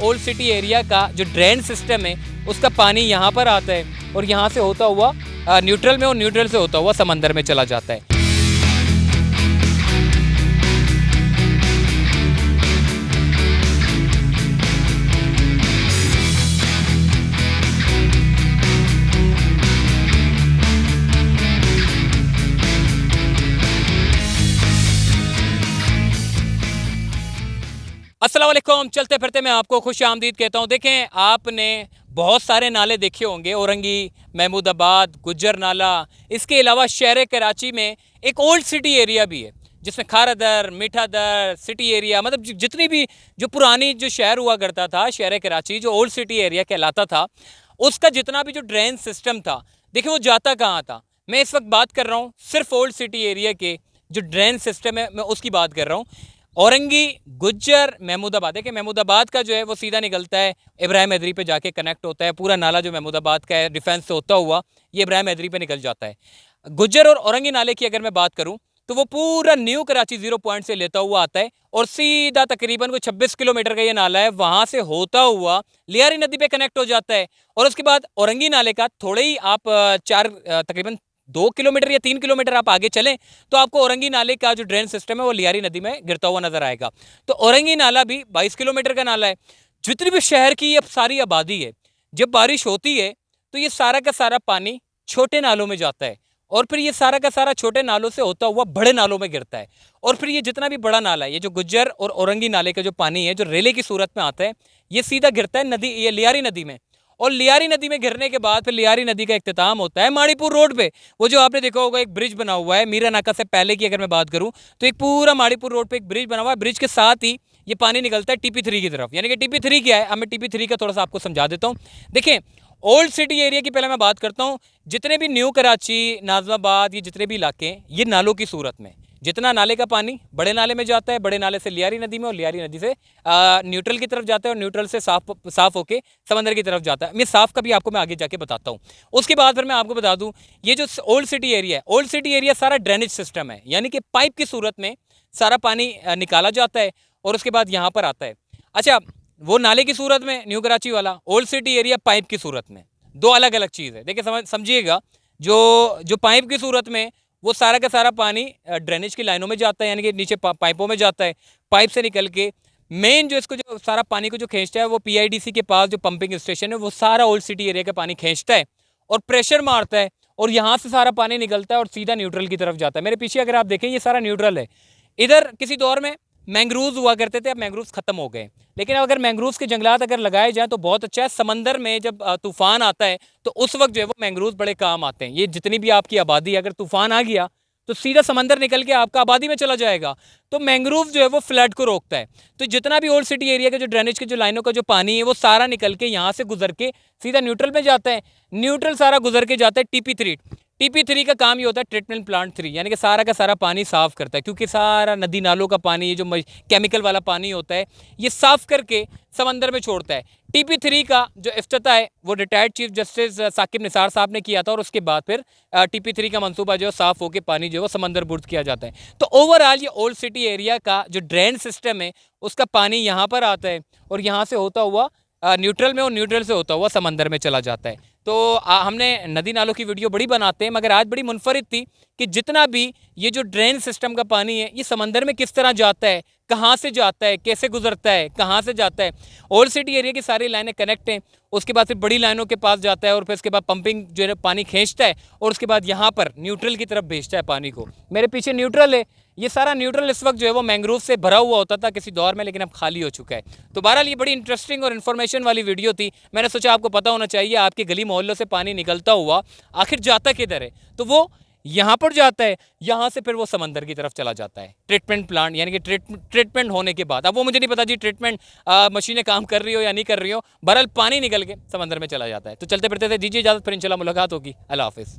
Old city area का जो drain system है उसका पानी यहाँ पर आता है और यहाँ से होता हुआ न्यूट्रल में और न्यूट्रल से होता हुआ समंदर में चला जाता है। अस्सलाम वालेकुम। चलते फिरते मैं आपको खुश आमदीद कहता हूँ। देखें, आपने बहुत सारे नाले देखे होंगे, औरंगी, महमूदाबाद, गुज्जर नाला। इसके अलावा शहर कराची में एक ओल्ड सिटी एरिया भी है जिसमें खारादर, मीठादर, सिटी एरिया, मतलब जितनी भी जो पुरानी जो शहर हुआ करता था, शहर कराची जो ओल्ड सिटी एरिया कहलाता था, उसका जितना भी जो ड्रेन सिस्टम था, देखिए वो जाता कहाँ था। मैं इस वक्त बात कर रहा हूँ सिर्फ ओल्ड सिटी एरिया के जो ड्रेन सिस्टम है, मैं उसकी बात कर रहा हूँ। औरंगी, गुज्जर, महमूदाबाद। देखिए महमूदाबाद का जो है वो सीधा निकलता है इब्राहिम हैदरी पे जाके कनेक्ट होता है। पूरा नाला जो महमूदाबाद का है डिफेंस से होता हुआ ये इब्राहिम हैदरी पे निकल जाता है। गुज्जर और औरंगी नाले की अगर मैं बात करूं तो वो पूरा न्यू कराची 0 पॉइंट से लेता हुआ आता है और सीधा तकरीबन को 26 किलोमीटर का ये नाला है, वहां से होता हुआ लियारी नदी पे कनेक्ट हो जाता है। और उसके बाद औरंगी नाले का थोड़े ही आप तकरीबन 2 किलोमीटर या 3 किलोमीटर आप आगे चलें तो आपको औरंगी नाले का जो ड्रेन सिस्टम है वो लियारी नदी में गिरता हुआ नजर आएगा। तो औरंगी नाला भी 22 किलोमीटर का नाला है। जितनी भी शहर की अब सारी आबादी है, जब बारिश होती है तो ये सारा का सारा पानी छोटे नालों में जाता है और फिर ये सारा का सारा छोटे नालों से होता हुआ बड़े नालों में गिरता है। और फिर ये जितना भी बड़ा नाला है, ये जो गुज्जर और औरंगी नाले का जो पानी है जो रेले की सूरत में आता है, ये सीधा गिरता है नदी, ये लियारी नदी में। और लियारी नदी में गिरने के बाद फिर लियारी नदी का इख्तिताम होता है माड़ीपुर रोड पे। वो जो आपने देखा होगा एक ब्रिज बना हुआ है मीरा नाका से पहले की अगर मैं बात करूं तो एक पूरा माड़ीपुर रोड पे एक ब्रिज बना हुआ है। ब्रिज के साथ ही ये पानी निकलता है TP3 की तरफ। यानी कि TP3 क्या है, अब मैं TP3 का थोड़ा सा आपको समझा देता हूँ। देखें, ओल्ड सिटी एरिया की पहले मैं बात करता हूँ। जितने भी न्यू कराची, नाजमाबाद, ये जितने भी इलाके हैं ये नालों की सूरत में, जितना नाले का पानी बड़े नाले में जाता है, बड़े नाले से लियारी नदी में और लियारी नदी से न्यूट्रल की तरफ जाता है और न्यूट्रल से साफ होके समंदर की तरफ जाता है। मैं साफ का भी आपको मैं आगे जाके बताता हूँ। उसके बाद फिर मैं आपको बता दूँ, ये जो ओल्ड सिटी एरिया है, ओल्ड सिटी एरिया सारा ड्रेनेज सिस्टम है, यानी कि पाइप की सूरत में सारा पानी निकाला जाता है और उसके बाद यहाँ पर आता है। अच्छा, वो नाले की सूरत में न्यू कराची वाला, ओल्ड सिटी एरिया पाइप की सूरत में, दो अलग अलग चीज़ है। देखिए समझिएगा, जो पाइप की सूरत में वो सारा का सारा पानी ड्रेनेज की लाइनों में जाता है, यानी कि नीचे पाइपों में जाता है। पाइप से निकल के मेन जो इसको जो सारा पानी को जो खींचता है वो PIDC के पास जो पंपिंग स्टेशन है वो सारा ओल्ड सिटी एरिया का पानी खींचता है और प्रेशर मारता है और यहाँ से सारा पानी निकलता है और सीधा न्यूट्रल की तरफ जाता है। मेरे पीछे अगर आप देखें ये सारा न्यूट्रल है। इधर किसी दौर में मैंग्रोव्स हुआ करते थे, अब मैंग्रोव्स खत्म हो गए, लेकिन अगर मैंग्रोव्स के जंगलात अगर लगाए जाएं तो बहुत अच्छा है। समंदर में जब तूफान आता है तो उस वक्त जो है वो मैंग्रोव्स बड़े काम आते हैं। ये जितनी भी आपकी आबादी, अगर तूफान आ गया तो सीधा समंदर निकल के आपका आबादी में चला जाएगा, तो मैंग्रोव जो है वो फ्लड को रोकता है। तो जितना भी ओल्ड सिटी एरिया के जो ड्रेनेज के जो लाइनों का जो पानी है वो सारा निकल के यहाँ से गुजर के सीधा न्यूट्रल में जाता है। न्यूट्रल सारा गुजर के जाता है TP3 का काम ये होता है ट्रीटमेंट प्लांट 3, यानी कि सारा का सारा पानी साफ करता है, क्योंकि सारा नदी नालों का पानी, ये जो केमिकल वाला पानी होता है, ये साफ करके समंदर में छोड़ता है। TP3 का जो इफ्तिताह है वो retired chief justice Saqib Nisar साहब ने किया था और उसके बाद फिर TP3 का मंसूबा जो है साफ होकर पानी जो है वो समंदर बुर्द किया जाता है। तो ओवरऑल ये ओल्ड सिटी एरिया का जो ड्रेन सिस्टम है उसका पानी यहाँ पर आता है और यहाँ से होता हुआ न्यूट्रल में और न्यूट्रल से होता हुआ समंदर में चला जाता है। तो हमने नदी नालों की वीडियो बड़ी बनाते हैं, मगर आज बड़ी मुनफरिद थी कि जितना भी ये जो ड्रेन सिस्टम का पानी है ये समंदर में किस तरह जाता है, कहाँ से जाता है, कैसे गुजरता है, कहाँ से जाता है। ओल्ड सिटी एरिया की सारी लाइनें कनेक्ट हैं, उसके बाद फिर बड़ी लाइनों के पास जाता है और फिर उसके बाद पंपिंग जो है पानी खींचता है और उसके बाद यहाँ पर न्यूट्रल की तरफ भेजता है पानी को। मेरे पीछे न्यूट्रल है, ये सारा न्यूट्रल इस वक्त जो है वो मैंग्रोव से भरा हुआ होता था किसी दौर में, लेकिन अब खाली हो चुका है। तो बहरहाल ये बड़ी इंटरेस्टिंग और इन्फॉर्मेशन वाली वीडियो थी। मैंने सोचा आपको पता होना चाहिए आपके गली मोहल्लों से पानी निकलता हुआ आखिर जाता किधर है। तो वो यहाँ पर जाता है, यहाँ से फिर वो समंदर की तरफ चला जाता है ट्रीटमेंट प्लांट, यानी कि ट्रीटमेंट होने के बाद। अब वो मुझे नहीं पता जी ट्रीटमेंट मशीनें काम कर रही हो या नहीं कर रही हो, बहरहाल पानी निकल के समंदर में चला जाता है। तो चलते फिरते थे, दीजिए इजाज़त, फिर इंशाल्लाह मुलाकात होगी। अल्लाह हाफिज़।